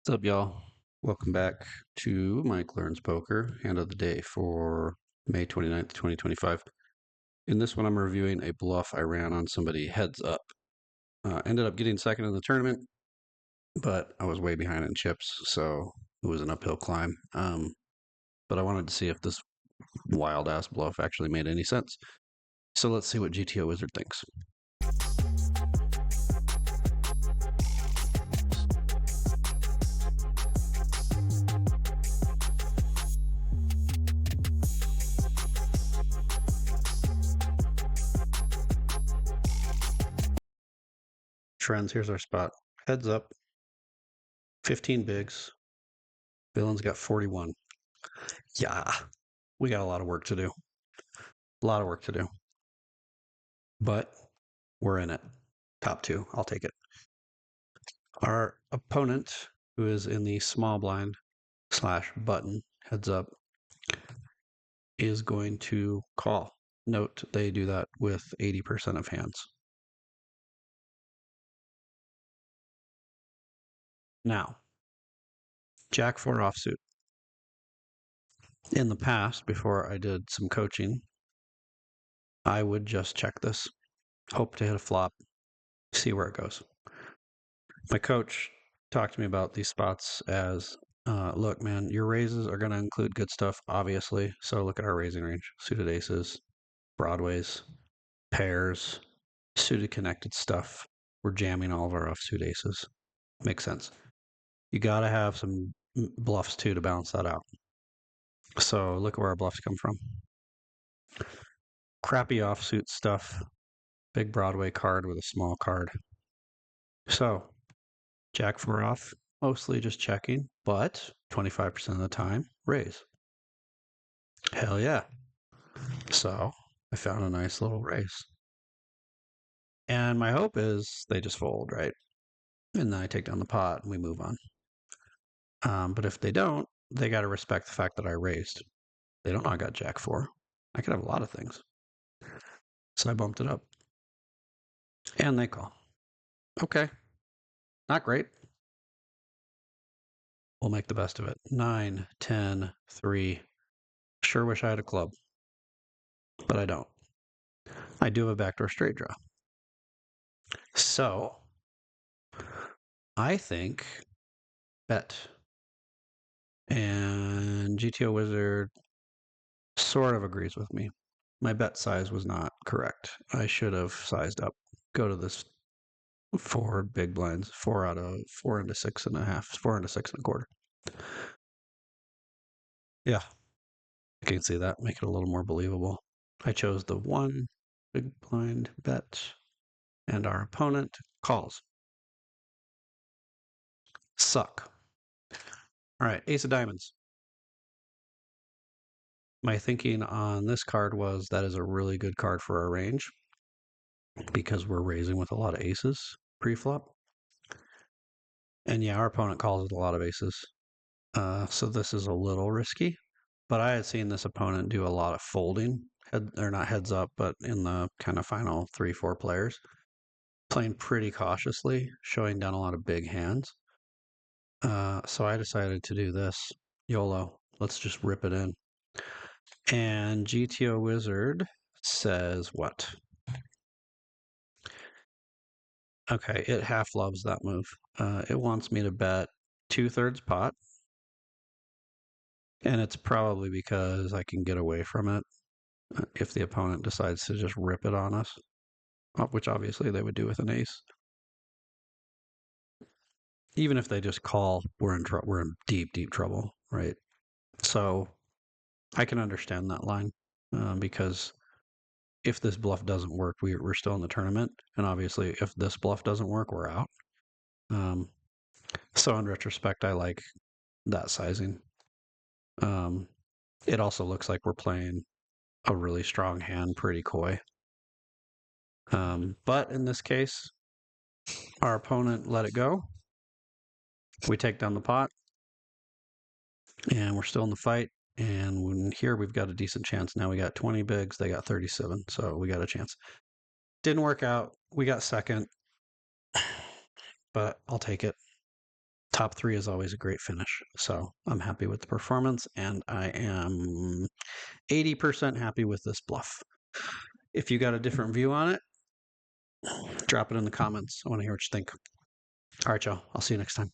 What's up, y'all? Welcome back to Mike Learns Poker, hand of the day for May 29th, 2025. In this one, I'm reviewing a bluff I ran on somebody heads up. Ended up getting second in the tournament, but I was way behind in chips, so it was an uphill climb. But I wanted to see if this wild ass bluff actually made any sense. So let's see what GTO Wizard thinks. Trends, here's our spot. Heads up, 15 bigs. Villain's got 41. Yeah, we got a lot of work to do. A lot of work to do. But we're in it. Top two. I'll take it. Our opponent, who is in the small blind / button heads up, is going to call. Note they do that with 80% of hands. Now, Jack 4 offsuit. In the past, before I did some coaching, I would just check this, hope to hit a flop, see where it goes. My coach talked to me about these spots as look, man, your raises are going to include good stuff, obviously. So look at our raising range: suited aces, broadways, pairs, suited connected stuff. We're jamming all of our offsuit aces. Makes sense. You got to have some bluffs too to balance that out. So look at where our bluffs come from. Crappy offsuit stuff, big Broadway card with a small card. So Jack 4 off, mostly just checking, but 25% of the time, raise. Hell yeah. So I found a nice little raise. And my hope is they just fold, right? And then I take down the pot and we move on. But if they don't, they got to respect the fact that I raised. They don't know I got Jack 4. I could have a lot of things. So I bumped it up. And they call. Okay. Not great. We'll make the best of it. 9, 10, 3. Sure wish I had a club. But I don't. I do have a backdoor straight draw. So I think bet. And GTO Wizard sort of agrees with me. My bet size was not correct. I should have sized up. Go to this 4 big blinds, 4 out of 4 into 6.5, 4 into 6.25. Yeah, I can see that. Make it a little more believable. I chose the 1 big blind bet, and our opponent calls. Suck. All right, ace of diamonds. My thinking on this card was that is a really good card for our range because we're raising with a lot of aces pre-flop. And yeah, our opponent calls with a lot of aces. So this is a little risky, but I had seen this opponent do a lot of folding, or not heads up, but in the kind of final 3-4 players, playing pretty cautiously, showing down a lot of big hands. So I decided to do this. YOLO. Let's just rip it in. And GTO Wizard says what? Okay, it half loves that move. It wants me to bet 2/3 pot. And it's probably because I can get away from it if the opponent decides to just rip it on us, which obviously they would do with an ace. Even if they just call, we're in deep, deep trouble, right? So I can understand that line because if this bluff doesn't work, we're still in the tournament, and obviously, if this bluff doesn't work, we're out. So in retrospect, I like that sizing. It also looks like we're playing a really strong hand, pretty coy. But in this case, our opponent let it go. We take down the pot, and we're still in the fight. And here we've got a decent chance. Now we got 20 bigs, they got 37, so we got a chance. Didn't work out. We got second, but I'll take it. top three is always a great finish. So I'm happy with the performance, and I am 80% happy with this bluff. If you got a different view on it, drop it in the comments. I want to hear what you think. All right, y'all. I'll see you next time.